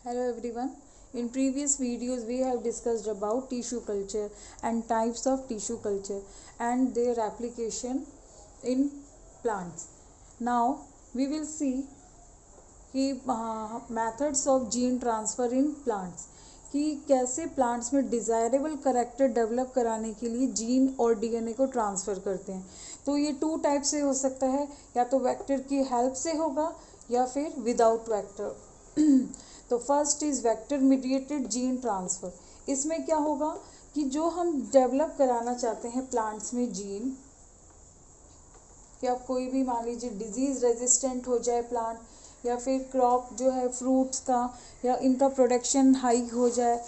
Hello everyone. In previous videos we have discussed about tissue culture and types of tissue culture and their application in plants. Now we will see कि methods of gene transfer in plants कि कैसे plants में desirable character develop कराने के लिए gene और DNA को transfer करते हैं. तो ये टू टाइप से हो सकता है, या तो वेक्टर की हेल्प से होगा या फिर विदाउट वेक्टर. तो first is vector mediated gene transfer. इसमें क्या होगा कि जो हम डेवलप कराना चाहते हैं प्लांट्स में जीन, कि अब कोई भी मान लीजिए डिजीज़ रेजिस्टेंट हो जाए प्लांट, या फिर क्रॉप जो है फ्रूट्स का या इनका प्रोडक्शन हाई हो जाए,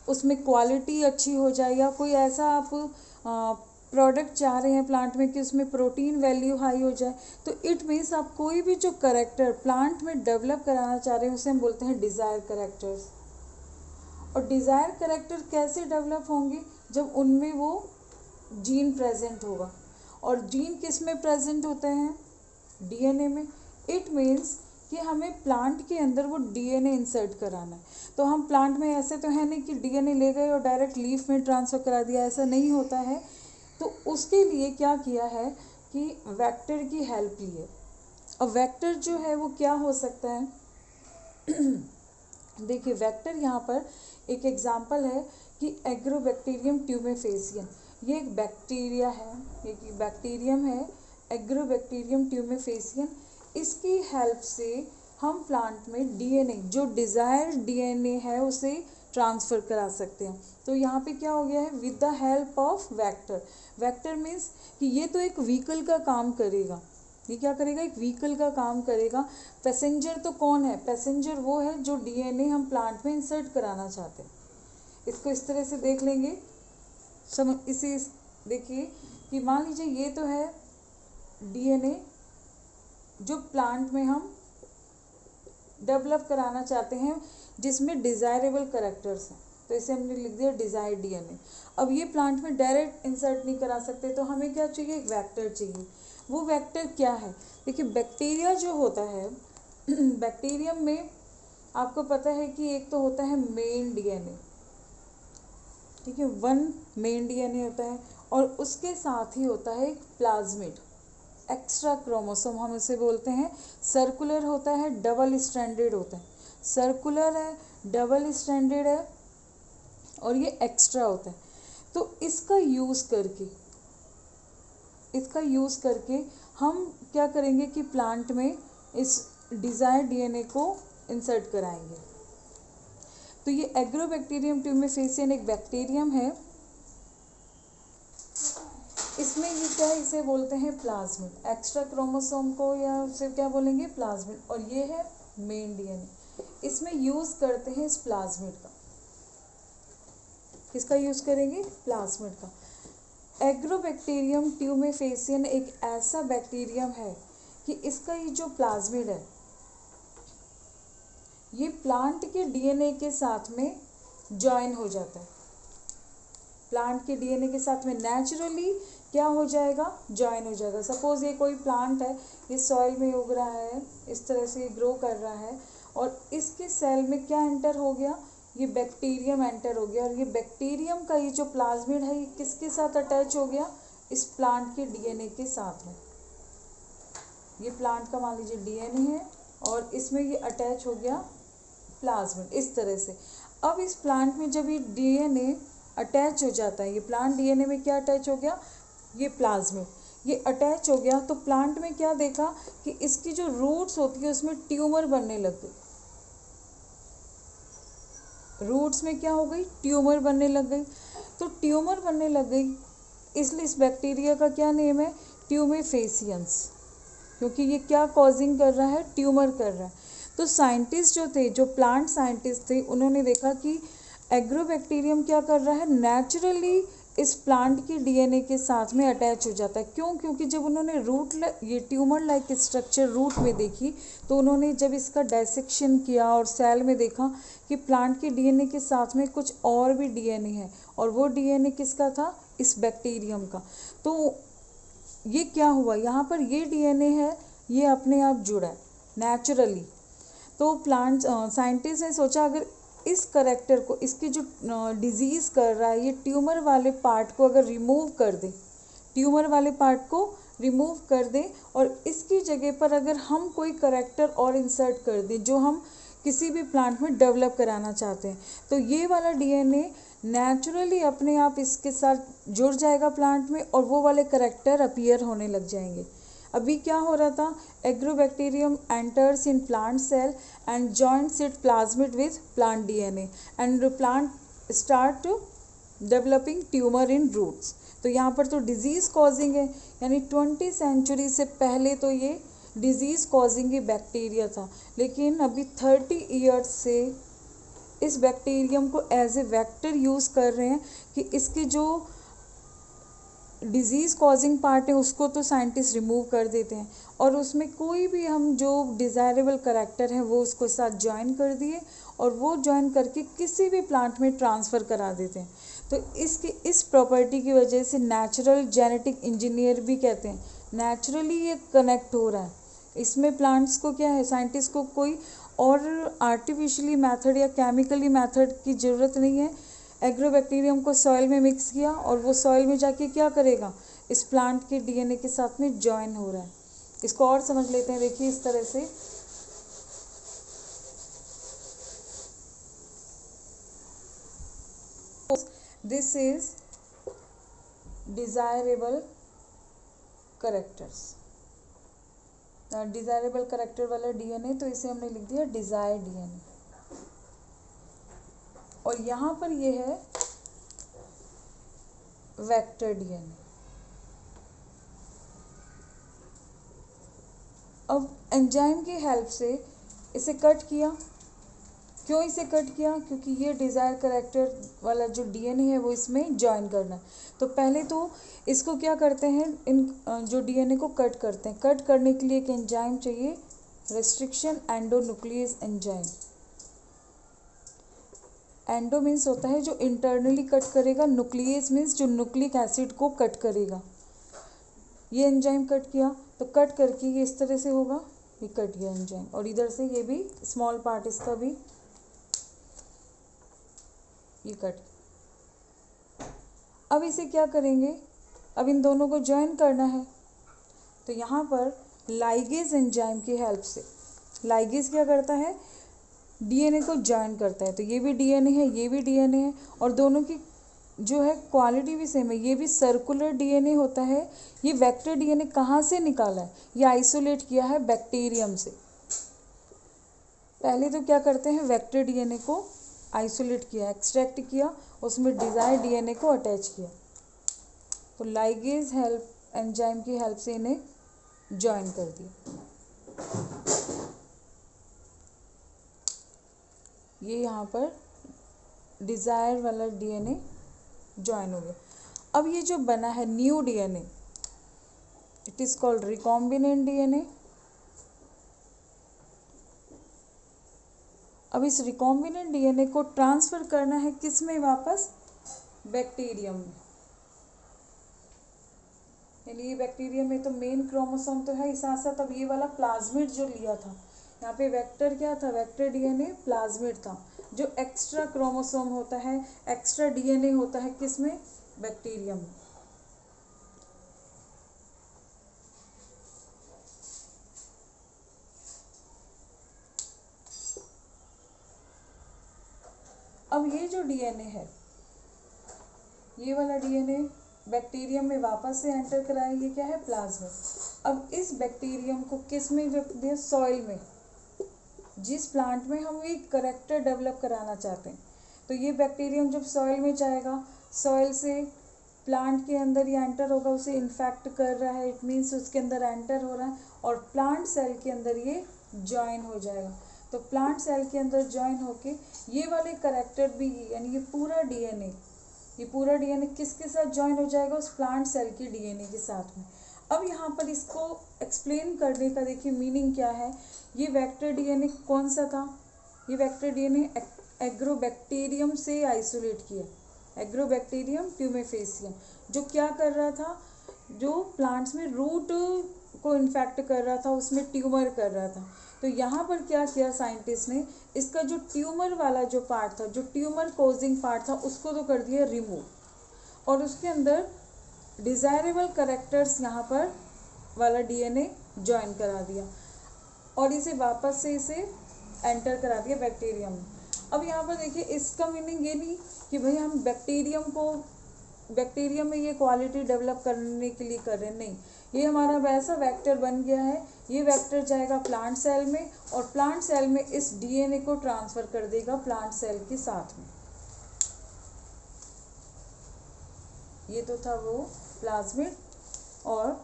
उसमें क्वालिटी अच्छी हो जाए, या कोई ऐसा आप प्रोडक्ट चाह रहे हैं प्लांट में कि उसमें प्रोटीन वैल्यू हाई हो जाए, तो इट मीन्स आप कोई भी जो करेक्टर प्लांट में डेवलप कराना चाह रहे हैं उसे हम बोलते हैं डिज़ायर करेक्टर्स. और डिज़ायर करेक्टर कैसे डेवलप होंगे? जब उनमें वो जीन प्रेजेंट होगा. और जीन किस में प्रेजेंट होते हैं? डीएनए में. इट मीन्स कि हमें प्लांट के अंदर वो डीएनए इंसर्ट कराना है. तो हम प्लांट में ऐसे तो है नहीं कि डीएनए ले गए और डायरेक्ट लीफ में ट्रांसफ़र करा दिया, ऐसा नहीं होता है. तो उसके लिए क्या किया है कि वेक्टर की हेल्प ली है. और वेक्टर जो है वो क्या हो सकता है? देखिए वेक्टर यहाँ पर एक एग्जांपल है कि एग्रोबैक्टीरियम ट्यूमेफेसियन. ये एक बैक्टीरिया है, ये बैक्टीरियम है एग्रोबैक्टीरियम ट्यूमेफेसियन. इसकी हेल्प से हम प्लांट में डीएनए, जो डिज़ायर्ड डीएनए है, उसे ट्रांसफ़र करा सकते हैं. तो यहाँ पे क्या हो गया है? With the help of vector. Vector means कि ये तो एक व्हीकल का काम करेगा. ये क्या करेगा? एक व्हीकल का काम करेगा. पैसेंजर तो कौन है? पैसेंजर वो है जो डीएनए हम प्लांट में इंसर्ट कराना चाहते हैं. इसको इस तरह से देख लेंगे. इसे देखिए कि मान लीजिए ये तो है डीएनए जो प्लांट में हम डेवलप कराना चाहते हैं, जिसमें डिज़ायरेबल करेक्टर्स हैं. तो इसे हमने लिख दिया डिज़ायर्ड डीएनए. अब ये प्लांट में डायरेक्ट इंसर्ट नहीं करा सकते, तो हमें क्या चाहिए? एक वेक्टर चाहिए. वो वेक्टर क्या है? देखिए बैक्टीरिया जो होता है, बैक्टीरियम में आपको पता है कि एक तो होता है मेन डीएनए, ठीक है, वन मेन डीएनए होता है, और उसके साथ ही होता है एक प्लाज्मिड एक्स्ट्रा क्रोमोसोम, हम इसे बोलते हैं. सर्कुलर होता है, डबल स्ट्रैंडेड होता है. सर्कुलर है, डबल स्ट्रैंडेड है, और ये एक्स्ट्रा होता है. तो इसका यूज़ करके हम क्या करेंगे कि प्लांट में इस डिज़ायर्ड डीएनए को इंसर्ट कराएंगे. तो ये एग्रोबैक्टीरियम ट्यूमेफेसियन एक बैक्टीरियम है. इसमें ये क्या है? इसे बोलते हैं प्लाज्मिड. एक्स्ट्रा क्रोमोसोम को या उसे क्या बोलेंगे? प्लाज्मिड. और ये है मेन डीएनए. इसमें यूज़ करते हैं इस प्लाज्मिड का. किसका यूज़ करेंगे? प्लाज्मिड का. एग्रोबैक्टीरियम ट्यूमेफेसियन एक ऐसा बैक्टीरियम है कि इसका ये जो प्लाज्मिड है, ये प्लांट के डीएनए के साथ में जॉइन हो जाता है. प्लांट के डीएनए के साथ में नेचुरली क्या हो जाएगा? जॉइन हो जाएगा. सपोज ये कोई प्लांट है, ये सॉइल में उग रहा है, इस तरह से ग्रो कर रहा है, और इसके सेल में क्या एंटर हो गया? ये बैक्टीरियम एंटर हो गया. और ये बैक्टीरियम का ये जो प्लाज्मिड है, ये किसके साथ अटैच हो गया? इस प्लांट के डीएनए के साथ में. ये प्लांट का मान लीजिए डीएनए है, और इसमें ये अटैच हो गया प्लाज्मिड इस तरह से. अब इस प्लांट में जब ये डीएनए अटैच हो जाता है, ये प्लांट डीएनए में क्या अटैच हो गया? ये प्लाज्मिड. ये अटैच हो गया तो प्लांट में क्या देखा कि इसकी जो रूट्स होती है उसमें ट्यूमर बनने लग गई. रूट्स में क्या हो गई? ट्यूमर बनने लग गई. तो ट्यूमर बनने लग गई, इसलिए इस बैक्टीरिया का क्या नेम है? ट्यूमेफेसियंस. क्योंकि ये क्या कॉजिंग कर रहा है? ट्यूमर कर रहा है. तो साइंटिस्ट जो थे, जो प्लांट साइंटिस्ट थे, उन्होंने देखा कि एग्रोबैक्टीरियम क्या कर रहा है? नेचुरली इस प्लांट के डीएनए के साथ में अटैच हो जाता है. क्यों? क्योंकि जब उन्होंने ये ट्यूमर लाइक स्ट्रक्चर रूट में देखी, तो उन्होंने जब इसका डायसेक्शन किया और सेल में देखा कि प्लांट के डीएनए के साथ में कुछ और भी डीएनए है, और वो डीएनए किसका था? इस बैक्टीरियम का. तो ये क्या हुआ? यहाँ पर ये डीएनए है, ये अपने आप जुड़ा है नेचुरली. तो प्लांट साइंटिस्ट ने सोचा अगर इस करेक्टर को, इसकी जो डिजीज़ कर रहा है, ये ट्यूमर वाले पार्ट को अगर रिमूव कर दे, ट्यूमर वाले पार्ट को रिमूव कर दें और इसकी जगह पर अगर हम कोई करेक्टर और इंसर्ट कर दें जो हम किसी भी प्लांट में डेवलप कराना चाहते हैं, तो ये वाला डीएनए नेचुरली अपने आप इसके साथ जुड़ जाएगा प्लांट में और वो वाले करेक्टर अपीयर होने लग जाएंगे। अभी क्या हो रहा था, agrobacterium enters in plant cell and joints it plasmid with plant DNA and plant start developing tumour in roots. तो यहाँ पर तो डिजीज़ कॉजिंग है, यानी 20वीं सेंचुरी से पहले तो ये डिजीज़ कॉजिंग ही बैक्टीरिया था, लेकिन अभी 30 ईयर्स से इस बैक्टीरियम को एज ए वेक्टर यूज़ कर रहे हैं कि इसकी जो डिजीज़ कॉजिंग पार्ट है उसको तो साइंटिस्ट रिमूव कर देते हैं और उसमें कोई भी हम जो डिज़ायरेबल करेक्टर है वो उसको साथ ज्वाइन कर दिए और वो ज्वाइन करके किसी भी प्लांट में ट्रांसफ़र करा देते हैं। तो इस प्रॉपर्टी की वजह से नेचुरल जेनेटिक इंजीनियर भी कहते हैं, नेचुरली ये कनेक्ट हो रहा है। इसमें प्लांट्स को क्या है, साइंटिस्ट को कोई और आर्टिफिशियली मेथड या केमिकली मेथड की ज़रूरत नहीं है। एग्रोबैक्टीरियम को सॉइल में मिक्स किया और वो सॉइल में जाके क्या करेगा, इस प्लांट के डीएनए के साथ में जॉइन हो रहा है। इसको और समझ लेते हैं, देखिए इस तरह से this is desirable characters, desirable character वाला डीएनए, तो इसे हमने लिख दिया डिजायर डीएनए। और यहाँ पर ये है वेक्टर डीएनए। अब एंजाइम की हेल्प से इसे कट किया। क्यों इसे कट किया, क्योंकि ये डिज़ायर करेक्टर वाला जो डीएनए है वो इसमें ज्वाइन करना है। तो पहले तो इसको क्या करते हैं, इन जो डीएनए को कट करते हैं। कट करने के लिए एक एंजाइम चाहिए, restriction endonuclease enzyme. Endo means होता है जो इंटरनली कट करेगा, न्यूक्लियस मीन्स जो न्यूक्लिक एसिड को कट करेगा। ये एंजाइम कट किया, तो कट करके ये इस तरह से होगा, ये कट गया एंजाइम, और इधर से ये भी स्मॉल पार्ट इसका भी ये कट। अब इसे क्या करेंगे, अब इन दोनों को ज्वाइन करना है। तो यहाँ पर लाइगेज एंजाइम की हेल्प से, लाइगेज क्या करता है, डीएनए को ज्वाइन करता है। तो ये भी डीएनए है, ये भी डीएनए है, और दोनों की जो है क्वालिटी भी सेम है। ये भी सर्कुलर डीएनए होता है। ये वेक्टर डीएनए कहाँ से निकाला है, ये आइसोलेट किया है बैक्टीरियम से। पहले तो क्या करते हैं, वेक्टर डीएनए को आइसोलेट किया, एक्सट्रैक्ट किया, उसमें डिजायर डीएनए को अटैच किया। तो लाइगेज हेल्प एंजाइम की हेल्प से इन्हें ज्वाइन कर दिया। ये यहाँ पर डिजायर वाला डीएनए ज्वाइन हो गया। अब ये जो बना है new DNA, it is called recombinant DNA. अब इस रिकॉम्बिनेंट डीएनए को ट्रांसफर करना है किस में, वापस बैक्टीरियम में। यानी ये बैक्टीरियम में तो मेन क्रोमोसोम तो है ही, साथ साथ अब ये वाला प्लाज्मिड जो लिया था, यहाँ पे वेक्टर क्या था, वेक्टर डीएनए प्लाज्मिड था। जो एक्स्ट्रा क्रोमोसोम होता है, एक्स्ट्रा डीएनए होता है किसमें, बैक्टीरियम में। अब ये जो डीएनए है, ये वाला डीएनए बैक्टीरियम में वापस से एंटर कराया, ये क्या है, प्लाज्मिड। अब इस बैक्टीरियम को किस में रख दिया, सॉइल में। जिस प्लांट में हम एक करेक्टर डेवलप कराना चाहते हैं, तो ये बैक्टीरियम जब सॉइल में जाएगा, सॉइल से प्लांट के अंदर ये एंटर होगा, उसे इन्फेक्ट कर रहा है, इट मीन्स उसके अंदर एंटर हो रहा है और प्लांट सेल के अंदर ये ज्वाइन हो जाएगा। तो प्लांट सेल के अंदर ज्वाइन होके ये वाले करेक्टर भी, यानी ये पूरा डीएनए किसके साथ ज्वाइन हो जाएगा, उस प्लांट सेल के डीएनए के साथ में। अब यहाँ पर इसको एक्सप्लेन करने का देखिए मीनिंग क्या है। ये वेक्टर डीएनए कौन सा था, ये वेक्टर डीएनए एग्रोबैक्टीरियम से आइसोलेट किया, एग्रोबैक्टीरियम ट्यूमेफेसियम, जो क्या कर रहा था, जो प्लांट्स में रूट को इन्फेक्ट कर रहा था, उसमें ट्यूमर कर रहा था। तो यहाँ पर क्या किया साइंटिस्ट ने, इसका जो ट्यूमर वाला जो पार्ट था, जो ट्यूमर कोजिंग पार्ट था, उसको तो कर दिया रिमूव, और उसके अंदर डिज़ायरेबल करेक्टर्स यहाँ पर वाला डीएनए ज्वाइन करा दिया, और इसे वापस से इसे एंटर करा दिया बैक्टीरियम में। अब यहाँ पर देखिए, इसका मीनिंग ये नहीं कि भाई हम बैक्टीरियम में ये क्वालिटी डेवलप करने के लिए कर रहे हैं, नहीं, ये हमारा वैसा वेक्टर बन गया है। ये वेक्टर जाएगा प्लांट सेल में, और प्लांट सेल में इस डीएनए को ट्रांसफ़र कर देगा प्लांट सेल के साथ में। ये तो था वो प्लाज्मिड, और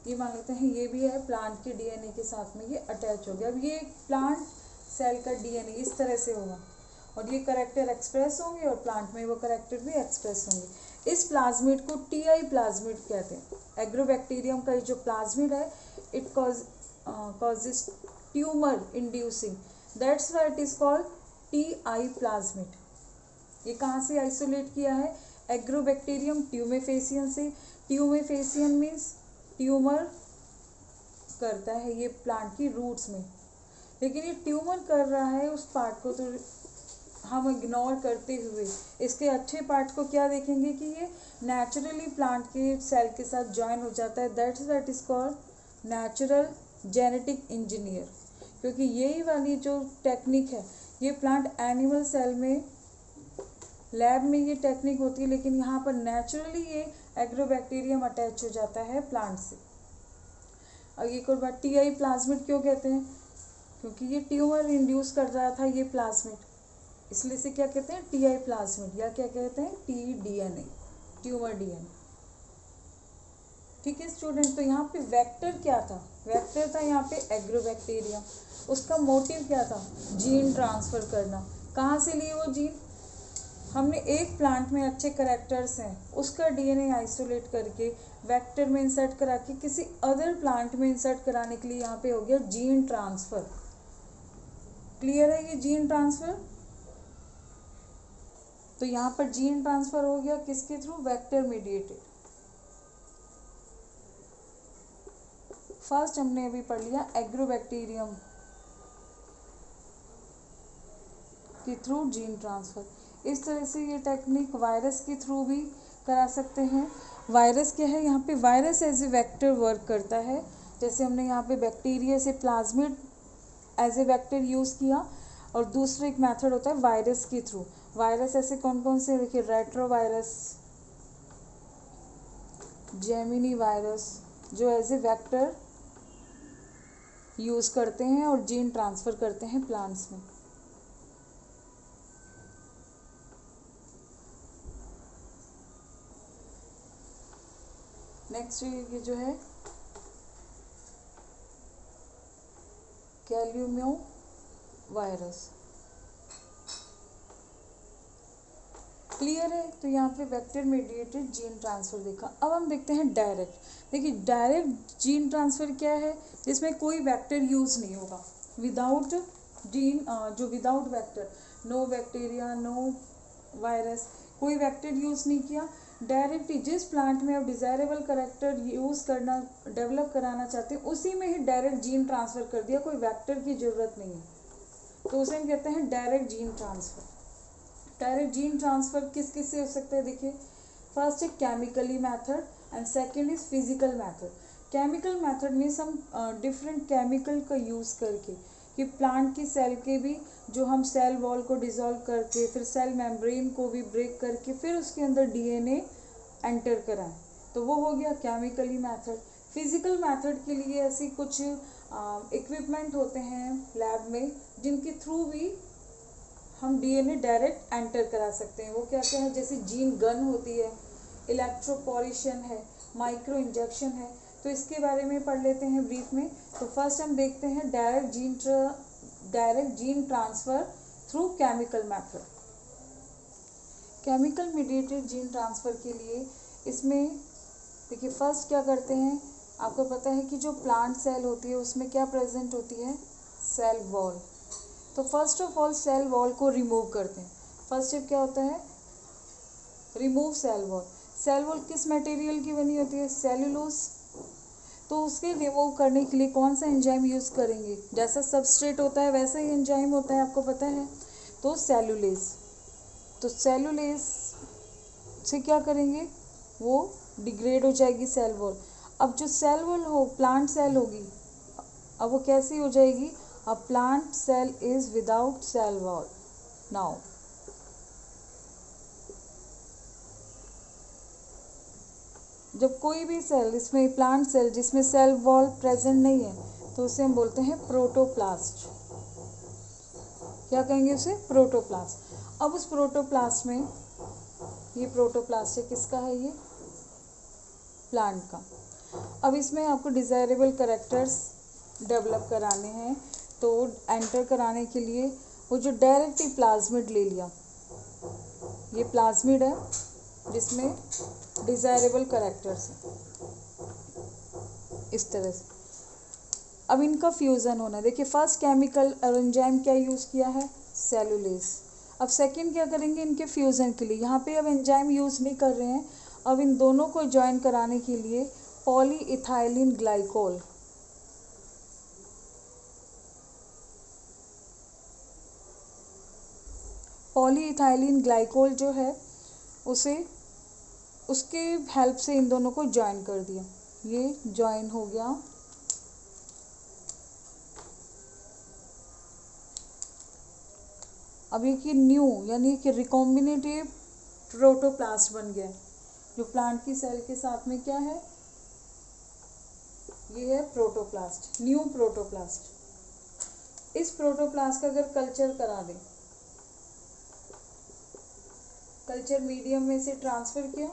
ये मान लेते हैं ये भी है प्लांट के डीएनए के साथ में ये अटैच हो गया। अब ये प्लांट सेल का डीएनए इस तरह से होगा, और ये करेक्टर एक्सप्रेस होंगे, और प्लांट में वो करेक्टर भी एक्सप्रेस होंगे। इस प्लाज्मिड को टीआई प्लाज्मिड कहते हैं। एग्रोबैक्टीरियम का जो प्लाज्मिड है, it causes tumour inducing, that's why it is called TI plasmid. ये कहाँ से आइसोलेट किया है? एग्रोबैक्टीरियम ट्यूमेफेसियन से। ट्यूमेफेसियन मीन्स ट्यूमर करता है ये प्लांट की रूट्स में, लेकिन ये ट्यूमर कर रहा है उस पार्ट को तो हम इग्नोर करते हुए इसके अच्छे पार्ट को क्या देखेंगे कि ये नेचुरली प्लांट के सेल के साथ ज्वाइन हो जाता है। That is called natural genetic engineer, क्योंकि यही वाली जो टेक्निक है ये प्लांट एनिमल सेल में, लैब में ये टेक्निक होती है, लेकिन यहाँ पर नेचुरली ये एग्रोबैक्टीरियम अटैच हो जाता है प्लांट से। और एक और बात, टीआई प्लाज्मिड क्यों कहते हैं? क्योंकि ये ट्यूमर इंड्यूस कर रहा था ये प्लाज्मिड, इसलिए से क्या कहते हैं? टीआई प्लाज्मिड, या क्या कहते हैं? T-DNA, tumour DNA. ठीक है स्टूडेंट, तो यहाँ पे वेक्टर क्या था? वेक्टर था यहाँ पे एग्रोबैक्टीरियम। उसका मोटिव क्या था? जीन ट्रांसफ़र करना। कहाँ से लिए वो जीन? हमने एक प्लांट में अच्छे करेक्टर्स हैं, उसका डीएनए आइसोलेट करके वेक्टर में इंसर्ट करा के किसी अदर प्लांट में इंसर्ट कराने के लिए यहाँ पे हो गया जीन ट्रांसफ़र। क्लियर है ये जीन ट्रांसफ़र? तो यहाँ पर जीन ट्रांसफ़र हो गया किसके थ्रू? Vector mediated. फर्स्ट हमने अभी पढ़ लिया एग्रोबैक्टीरियम के थ्रू जीन ट्रांसफ़र। इस तरह से ये टेक्निक वायरस के थ्रू भी करा सकते हैं। वायरस क्या है? यहाँ पे virus as a vector work करता है। जैसे हमने यहाँ पे बैक्टीरिया से plasmid as a vector use किया, और दूसरा एक मेथड होता है वायरस के थ्रू। वायरस ऐसे कौन कौन से? देखिए, रेट्रोवायरस, जेमिनी वायरस, जो एज ए वेक्टर यूज़ करते हैं और जीन ट्रांसफ़र करते हैं प्लांट्स में। नेक्स्ट ये जो है कैल्यूमियो वायरस। क्लियर है? तो यहाँ पे वेक्टर मीडिएटेड जीन ट्रांसफ़र देखा। अब हम देखते हैं डायरेक्ट। देखिए, डायरेक्ट जीन ट्रांसफ़र क्या है? जिसमें कोई वेक्टर यूज़ नहीं होगा, विदाउट जीन, जो without vector, no bacteria, no virus, कोई वेक्टर यूज़ नहीं किया। डायरेक्टली जिस प्लांट में आप डिज़ायरेबल करेक्टर यूज़ करना, डेवलप कराना चाहते हैं, उसी में ही डायरेक्ट जीन ट्रांसफ़र कर दिया, कोई वेक्टर की ज़रूरत नहीं है, तो उसे हम कहते हैं direct gene transfer. Direct gene transfer किस किस से हो सकता है? देखिए, फर्स्ट है chemically method and second is physical method. Chemical method means हम डिफरेंट केमिकल का यूज़ करके कि प्लांट की सेल के भी, जो हम सेल वॉल को डिसॉल्व करके, फिर सेल मेम्ब्रेन को भी ब्रेक करके, फिर उसके अंदर डीएनए एंटर कराएं, तो वो हो गया केमिकली मैथड। फिजिकल मैथड के लिए ऐसी कुछ इक्विपमेंट होते हैं लैब में, जिनके थ्रू भी हम डीएनए डायरेक्ट एंटर करा सकते हैं। वो क्या क्या है? जैसे जीन गन होती है, इलेक्ट्रोपोरेशन है, माइक्रो इंजेक्शन है। तो इसके बारे में पढ़ लेते हैं ब्रीफ में। तो फर्स्ट हम देखते हैं direct gene transfer through chemical method. Chemical mediated gene transfer के लिए इसमें देखिए, फर्स्ट क्या करते हैं, आपको पता है कि जो प्लांट सेल होती है उसमें क्या प्रेजेंट होती है? Cell wall. तो first of all cell wall को रिमूव करते हैं। फर्स्ट स्टेप क्या होता है? Remove cell wall. Cell wall किस मटेरियल की बनी होती है? सेल्यूलोज। तो उसके रिमूव करने के लिए कौन सा एंजाइम यूज़ करेंगे? जैसा सबस्ट्रेट होता है वैसा ही एंजाइम होता है, आपको पता है। तो सेलुलेज, तो सेलुलेज से क्या करेंगे, वो डिग्रेड हो जाएगी सेल वॉल। अब जो सेल वॉल हो प्लांट सेल होगी, अब वो कैसी हो जाएगी? A plant cell is without cell wall. Now जब कोई भी सेल, इसमें प्लांट सेल जिसमें सेल वॉल प्रेजेंट नहीं है, तो उसे हम बोलते हैं प्रोटोप्लास्ट। क्या कहेंगे उसे? प्रोटोप्लास्ट। अब उस प्रोटोप्लास्ट में, ये प्रोटोप्लास्ट है, किसका है? ये प्लांट का। अब इसमें आपको डिज़ायरेबल कैरेक्टर्स डेवलप कराने हैं, तो एंटर कराने के लिए वो जो डायरेक्ट ही प्लाज्मिड ले लिया, ये प्लाज्मिड है जिसमें डिज़ायरेबल कैरेक्टर्स हैं, इस तरह से। अब इनका फ्यूज़न होना है। देखिए फर्स्ट केमिकल और एंजाइम क्या यूज़ किया है? सेलुलेज। अब सेकंड क्या करेंगे इनके फ्यूज़न के लिए? यहाँ पे अब एंजाइम यूज़ नहीं कर रहे हैं, अब इन दोनों को ज्वाइन कराने के लिए पॉलीइथाइलिन ग्लाइकोल, पॉलीइथाइलिन ग्लाइकोल जो है उसे, उसके हेल्प से इन दोनों को ज्वाइन कर दिया। ये ज्वाइन हो गया। अब ये कि न्यू यानी कि रिकॉम्बिनेटिव प्रोटोप्लास्ट बन गया, जो प्लांट की सेल के साथ में क्या है? ये है प्रोटोप्लास्ट, न्यू प्रोटोप्लास्ट। इस प्रोटोप्लास्ट का अगर कल्चर करा दें, कल्चर मीडियम में से ट्रांसफ़र किया,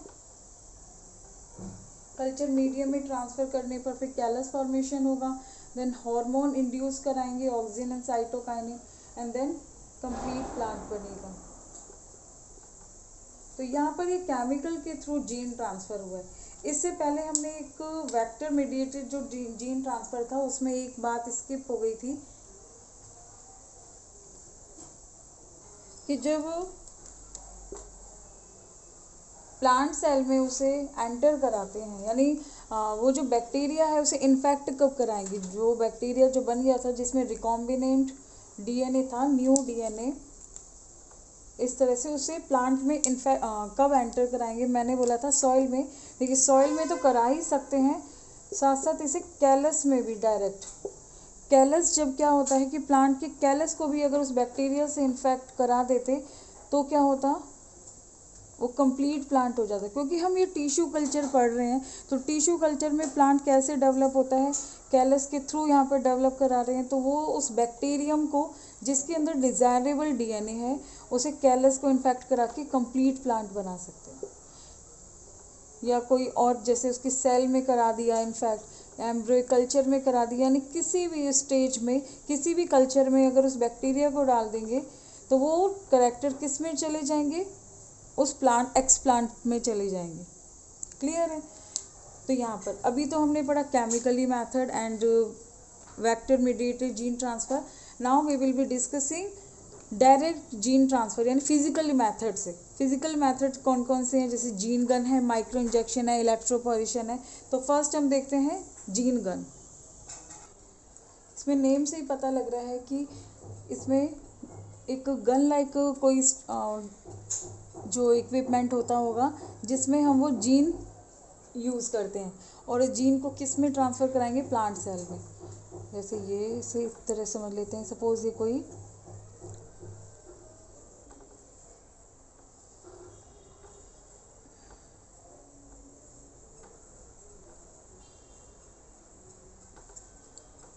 कल्चर मीडियम में ट्रांसफ़र करने पर फिर कैलस फॉर्मेशन होगा, देन हार्मोन इंड्यूस कराएंगे auxin and cytokinin, and then complete plant बनेगा। तो यहाँ पर ये केमिकल के थ्रू जीन ट्रांसफ़र हुआ है। इससे पहले हमने एक वेक्टर मीडिएटेड जो जीन ट्रांसफ़र था उसमें एक बात स्किप हो गई थी कि जब प्लांट सेल में उसे एंटर कराते हैं, यानी वो जो बैक्टीरिया है उसे इन्फेक्ट कब कराएंगे? जो बैक्टीरिया जो बन गया था जिसमें रिकॉम्बिनेंट डीएनए था, न्यू डीएनए, इस तरह से उसे प्लांट में कब एंटर कराएंगे? मैंने बोला था सॉइल में। देखिए सॉइल में तो करा ही सकते हैं, साथ साथ इसे कैलस में भी डायरेक्ट। कैलस जब क्या होता है कि प्लांट के कैलस को भी अगर उस बैक्टीरिया से इन्फेक्ट करा देते तो क्या होता? वो कंप्लीट प्लांट हो जाता है। क्योंकि हम ये टिश्यू कल्चर पढ़ रहे हैं, तो टिश्यू कल्चर में प्लांट कैसे डेवलप होता है? कैलस के थ्रू यहाँ पर डेवलप करा रहे हैं, तो वो उस बैक्टीरियम को जिसके अंदर डिज़ायरेबल डीएनए है उसे कैलस को इन्फेक्ट करा के कंप्लीट प्लांट बना सकते हैं। या कोई और जैसे उसकी सेल में करा दिया इनफैक्ट, एम्ब्रियो कल्चर में करा दिया, यानी किसी भी स्टेज में किसी भी कल्चर में अगर उस बैक्टीरिया को डाल देंगे तो वो कैरेक्टर किस में चले जाएंगे? उस प्लांट एक्स प्लांट में चले जाएंगे। क्लियर है? तो यहाँ पर अभी तो हमने पढ़ा chemically method and vector mediated gene transfer. Now we will be discussing direct gene transfer यानी फिजिकल मेथड से। फिजिकल मेथड कौन कौन से हैं? जैसे जीन गन है, माइक्रो इंजेक्शन है, इलेक्ट्रोपोरेशन है। तो फर्स्ट हम देखते हैं जीन गन। इसमें नेम से ही पता लग रहा है कि इसमें एक गन लाइक कोई जो इक्विपमेंट होता होगा जिसमें हम वो जीन यूज़ करते हैं, और जीन को किस में ट्रांसफ़र कराएंगे? प्लांट सेल में। जैसे ये इसे इस तरह समझ लेते हैं, सपोज़ ये कोई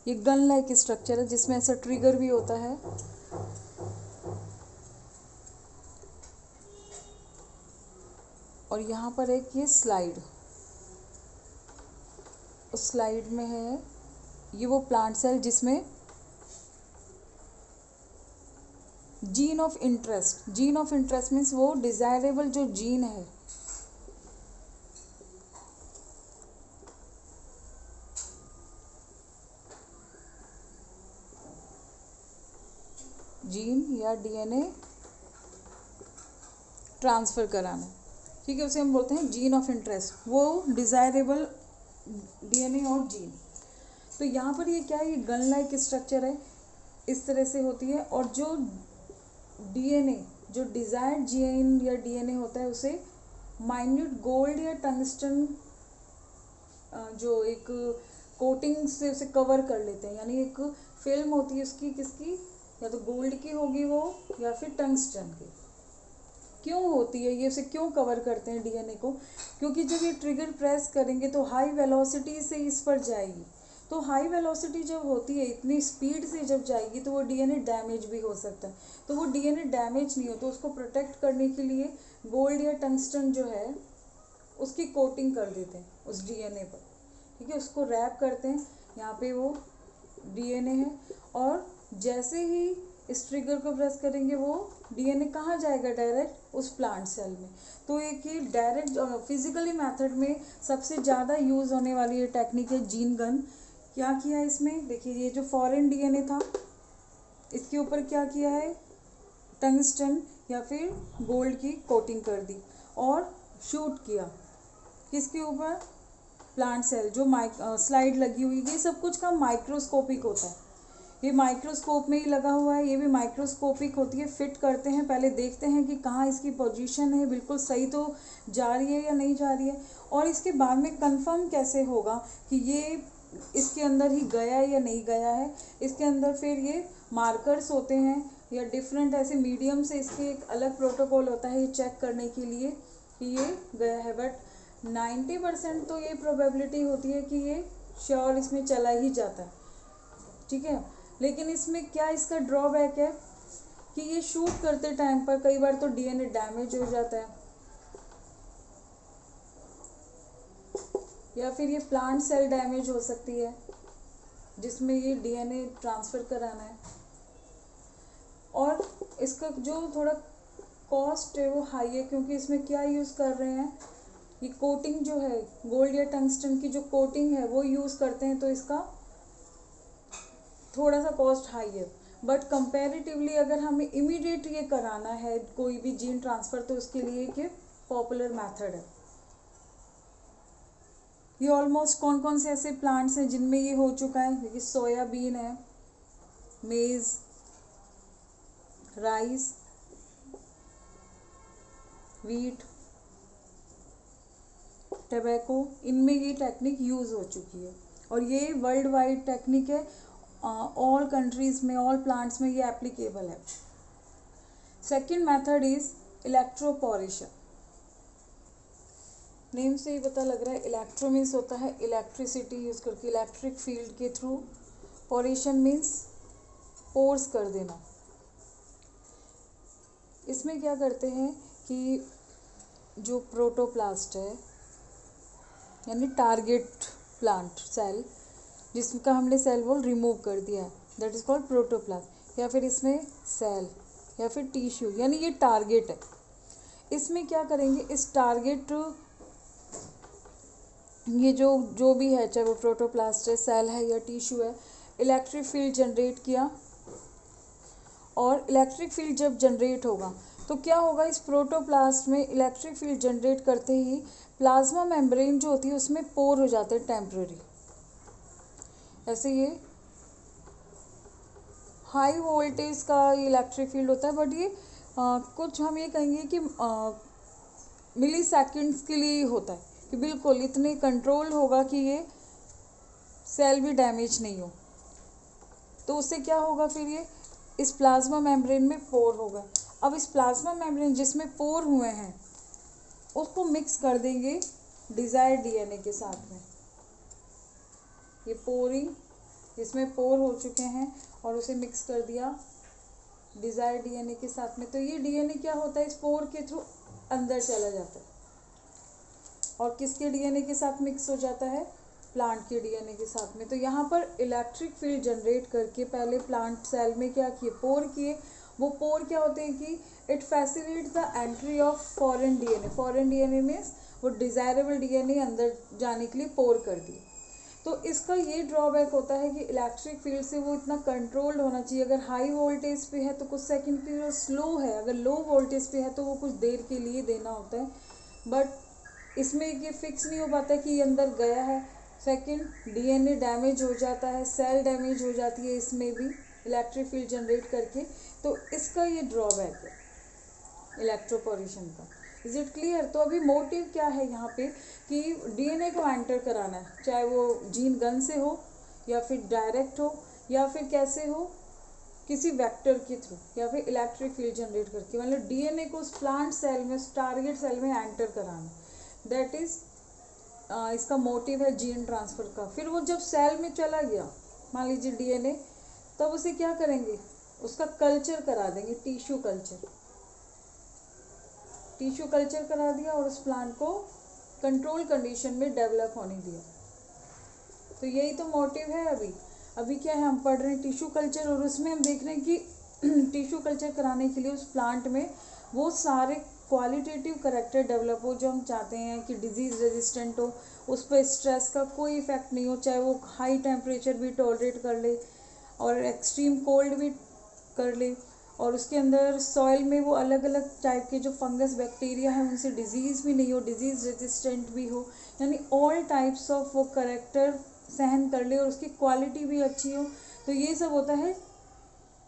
ये गन लाइक स्ट्रक्चर है जिसमें ऐसा ट्रिगर भी होता है, और यहाँ पर एक ये स्लाइड, उस स्लाइड में है ये वो प्लांट सेल जिसमें gene of interest, gene of interest means वो डिज़ायरेबल जो जीन है जीन या डीएनए ट्रांसफ़र कराना, ठीक है, उसे हम बोलते हैं जीन ऑफ इंटरेस्ट। वो डिज़ायरेबल डीएनए और जीन। तो यहाँ पर ये क्या है, ये गन लाइक स्ट्रक्चर है, इस तरह से होती है। और जो डीएनए, जो डिजायर्ड जीन या डीएनए होता है, उसे माइन्यूट गोल्ड या टंगस्टन जो एक कोटिंग से उसे कवर कर लेते हैं, यानी एक फिल्म होती है उसकी, किसकी, या तो गोल्ड की होगी वो या फिर टंगस्टन की। क्यों होती है ये, उसे क्यों कवर करते हैं डीएनए को? क्योंकि जब ये ट्रिगर प्रेस करेंगे तो हाई वेलोसिटी से इस पर जाएगी। तो हाई वेलोसिटी जब होती है, इतनी स्पीड से जब जाएगी, तो वो डीएनए डैमेज भी हो सकता है। तो वो डीएनए डैमेज नहीं हो, तो उसको प्रोटेक्ट करने के लिए गोल्ड या टंगस्टन जो है उसकी कोटिंग कर देते हैं उस डीएनए पर, ठीक है, उसको रैप करते हैं। यहाँ पे वो डीएनए है, और जैसे ही इस ट्रिगर को प्रेस करेंगे वो डीएनए कहाँ जाएगा, डायरेक्ट उस प्लांट सेल में। तो एक ये डायरेक्ट फिजिकली मेथड में सबसे ज़्यादा यूज़ होने वाली ये टेक्निक है जीन गन। क्या किया है इसमें, देखिए, ये जो फॉरेन डीएनए था इसके ऊपर क्या किया है, टंगस्टन या फिर गोल्ड की कोटिंग कर दी और शूट किया किसके ऊपर, प्लांट सेल। जो स्लाइड लगी हुई है, ये सब कुछ का माइक्रोस्कोपिक होता है, ये माइक्रोस्कोप में ही लगा हुआ है, ये भी माइक्रोस्कोपिक होती है। फिट करते हैं, पहले देखते हैं कि कहाँ इसकी पोजीशन है, बिल्कुल सही तो जा रही है या नहीं जा रही है, और इसके बाद में कंफर्म कैसे होगा कि ये इसके अंदर ही गया या नहीं गया है। इसके अंदर फिर ये मार्कर्स होते हैं या डिफरेंट ऐसे मीडियम से, इसके एक अलग प्रोटोकॉल होता है ये चेक करने के लिए कि ये गया है। बट 90% तो ये प्रोबेबिलिटी होती है कि ये श्योर इसमें चला ही जाता है, ठीक है। लेकिन इसमें क्या इसका ड्रॉबैक है कि ये शूट करते टाइम पर कई बार तो डीएनए डैमेज हो जाता है, या फिर ये प्लांट सेल डैमेज हो सकती है जिसमें ये डीएनए ट्रांसफ़र कराना है। और इसका जो थोड़ा कॉस्ट है वो हाई है, क्योंकि इसमें क्या यूज़ कर रहे हैं, ये कोटिंग जो है गोल्ड या टंगस्टन की जो कोटिंग है वो यूज़ करते हैं, तो इसका थोड़ा सा कॉस्ट हाई है। बट कंपैरेटिवली अगर हमें इमीडिएट ये कराना है कोई भी जीन ट्रांसफ़र, तो उसके लिए एक पॉपुलर मेथड है। ये ऑलमोस्ट कौन कौन से ऐसे प्लांट्स हैं जिनमें ये हो चुका है, देखिए, सोयाबीन है, मेज़, राइस, वीट, टबैको, इनमें ये टेक्निक यूज़ हो चुकी है। और ये वर्ल्ड वाइड टेक्निक है, ऑल कंट्रीज़ में, ऑल प्लांट्स में ये एप्लीकेबल है। Second method is electroporation. Name से ही पता लग रहा है, इलेक्ट्रो मीन्स होता है इलेक्ट्रिसिटी यूज़ करके, इलेक्ट्रिक फील्ड के थ्रू। पोरेशन मीन्स पोर्स कर देना। इसमें क्या करते हैं कि जो प्रोटोप्लास्ट है, यानी टारगेट प्लांट सेल, जिसका हमने सेल वॉल रिमूव कर दिया है, दैट इज़ कॉल्ड प्रोटोप्लास्ट। या फिर इसमें सेल या फिर टिश्यू, यानी ये टारगेट है। इसमें क्या करेंगे, इस टारगेट, ये जो भी है, चाहे वो प्रोटोप्लास्ट है, सेल है या टिश्यू है, इलेक्ट्रिक फील्ड जनरेट किया। और इलेक्ट्रिक फील्ड जब जनरेट होगा तो क्या होगा, इस प्रोटोप्लास्ट में इलेक्ट्रिक फील्ड जनरेट करते ही प्लाज्मा मेम्ब्रेन जो होती है उसमें पोर हो जाते हैं टेम्पररी। ऐसे ये हाई वोल्टेज का इलेक्ट्रिक फील्ड होता है, बट ये कुछ हम ये कहेंगे कि मिली सेकेंड्स के लिए होता है, कि बिल्कुल इतने कंट्रोल होगा कि ये सेल भी डैमेज नहीं हो। तो उससे क्या होगा, फिर ये इस प्लाज्मा मेम्ब्रेन में पोर होगा। अब इस प्लाज्मा मेम्ब्रेन जिसमें पोर हुए हैं उसको मिक्स कर देंगे डिज़ायर्ड डीएनए के साथ में। ये पोरिंग, इसमें पोर हो चुके हैं और उसे मिक्स कर दिया डिज़ायर्ड डीएनए के साथ में। तो ये डीएनए क्या होता है, इस पोर के थ्रू अंदर चला जाता है। और किसके डीएनए के साथ मिक्स हो जाता है, प्लांट के डीएनए के साथ में। तो यहाँ पर इलेक्ट्रिक फील्ड जनरेट करके पहले प्लांट सेल में क्या किए, पोर किए। वो पोर क्या होते हैं कि it facilitate the entry of foreign DNA. Foreign DNA means वो डिज़ायरेबल डीएनए अंदर जाने के लिए पोर कर दिए। तो इसका ये ड्रॉबैक होता है कि इलेक्ट्रिक फील्ड से वो इतना कंट्रोल्ड होना चाहिए। अगर हाई वोल्टेज पे है तो कुछ सेकंड के लिए स्लो है, अगर लो वोल्टेज पे है तो वो कुछ देर के लिए देना होता है। बट इसमें ये फिक्स नहीं हो पाता कि ये अंदर गया है, सेकंड, डीएनए डैमेज हो जाता है, सेल डैमेज हो जाती है इसमें भी इलेक्ट्रिक फील्ड जनरेट करके, तो इसका ये ड्रॉबैक है इलेक्ट्रोपोरेशन का। Is it clear? तो अभी मोटिव क्या है यहाँ पे कि डीएनए को एंटर कराना है, चाहे वो जीन गन से हो या फिर डायरेक्ट हो या फिर कैसे हो, किसी वेक्टर के थ्रू या फिर इलेक्ट्रिक फील्ड जनरेट करके, मतलब डीएनए को उस प्लांट सेल में, उस टारगेट सेल में एंटर कराना, दैट इज इसका मोटिव है जीन ट्रांसफ़र का। फिर वो जब सेल में चला गया, मान लीजिए डीएनए, तब उसे क्या करेंगे, उसका कल्चर करा देंगे, टिश्यू कल्चर, टिश्यू कल्चर करा दिया और उस प्लांट को कंट्रोल कंडीशन में डेवलप होने दिया। तो यही तो मोटिव है। अभी क्या है, हम पढ़ रहे हैं टिश्यू कल्चर, और उसमें हम देख रहे हैं कि टिश्यू कल्चर कराने के लिए उस प्लांट में वो सारे क्वालिटेटिव करेक्टर डेवलप हो जो हम चाहते हैं, कि डिजीज़ रेजिस्टेंट हो, उस पर स्ट्रेस का कोई इफेक्ट नहीं हो, चाहे वो हाई टेम्परेचर भी टॉलरेट कर ले और एक्सट्रीम कोल्ड भी कर ले, और उसके अंदर सॉइल में वो अलग अलग टाइप के जो फंगस बैक्टीरिया हैं उनसे डिजीज़ भी नहीं हो, डिजीज़ रेजिस्टेंट भी हो, यानी ऑल टाइप्स ऑफ वो करेक्टर सहन कर ले और उसकी क्वालिटी भी अच्छी हो। तो ये सब होता है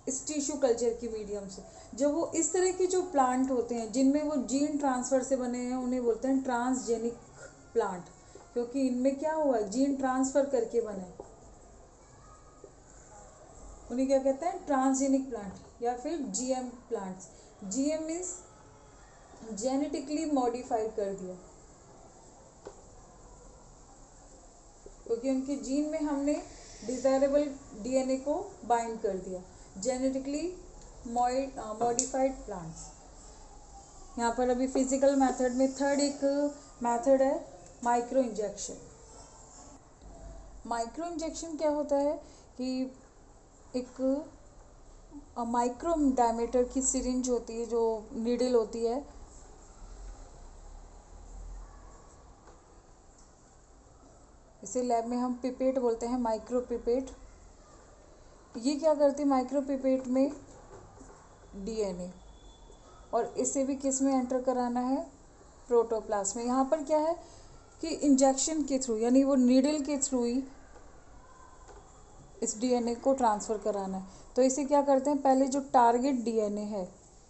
इस टिश्यू कल्चर की मीडियम से। जब वो इस तरह के जो प्लांट होते हैं जिनमें वो जीन ट्रांसफ़र से बने हैं, उन्हें बोलते हैं ट्रांसजेनिक प्लांट, क्योंकि इनमें क्या हुआ, जीन ट्रांसफ़र करके बने, उन्हें क्या कहते हैं, ट्रांसजेनिक प्लांट या फिर GM plants. GM means genetically modified कर दिया, क्योंकि उनके जीन में हमने डिज़ायरेबल डीएनए को बाइंड कर दिया। Genetically modified plants. यहाँ पर अभी फिजिकल मेथड में थर्ड एक मेथड है माइक्रो इंजेक्शन। माइक्रो इंजेक्शन क्या होता है कि एक माइक्रो डायमीटर की सिरिंज होती है, जो नीडल होती है, इसे लैब में हम पिपेट बोलते हैं, माइक्रो पिपेट। ये क्या करती है, माइक्रो पिपेट में डीएनए, और इसे भी किस में एंटर कराना है, प्रोटोप्लास्ट में। यहाँ पर क्या है कि इंजेक्शन के थ्रू, यानी वो नीडल के थ्रू ही इस डीएनए को ट्रांसफ़र कराना है। तो इसे क्या करते हैं, पहले जो टारगेट डीएनए है,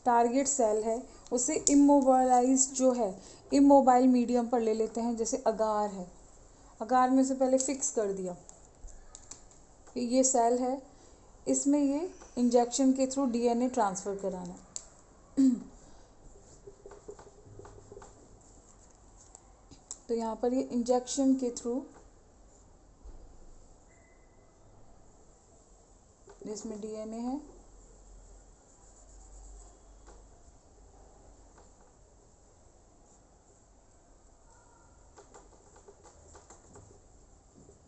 टारगेट सेल है, उसे इमोबाइलाइज जो है, इमोबाइल मीडियम पर ले लेते हैं, जैसे अगार है, अगार में से पहले फिक्स कर दिया कि ये सेल है, इसमें ये इंजेक्शन के थ्रू डीएनए ट्रांसफ़र कराना है। तो यहाँ पर ये इंजेक्शन के थ्रू, जिसमें डीएनए है,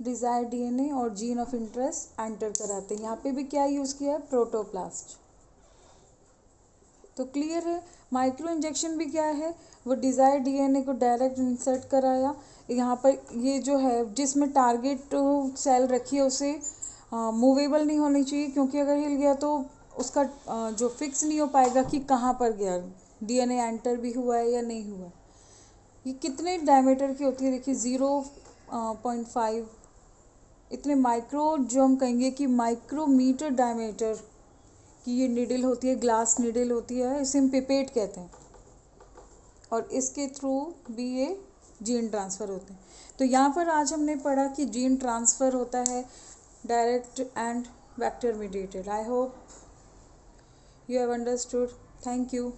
डिज़ायर डीएनए और जीन ऑफ इंटरेस्ट एंटर कराते हैं। यहाँ पे भी क्या यूज़ किया है, प्रोटोप्लास्ट। तो क्लियर है, माइक्रो इंजेक्शन भी क्या है, वो डिज़ायर डीएनए को डायरेक्ट इंसर्ट कराया। यहाँ पर ये जो है जिसमें टारगेट सेल रखी है उसे मूवेबल नहीं होनी चाहिए, क्योंकि अगर हिल गया तो उसका जो फिक्स नहीं हो पाएगा कि कहाँ पर गया, डीएनए एंटर भी हुआ है या नहीं हुआ। ये कितने डायमीटर की होती है, देखिए 0.5, इतने माइक्रो, जो हम कहेंगे कि माइक्रोमीटर डायमीटर की ये निडल होती है, ग्लास निडल होती है, इसे हम पिपेट कहते हैं, और इसके थ्रू भी ये जीन ट्रांसफ़र होते हैं। तो यहाँ पर आज हमने पढ़ा कि जीन ट्रांसफ़र होता है direct and vector mediated. I hope you have understood. Thank you.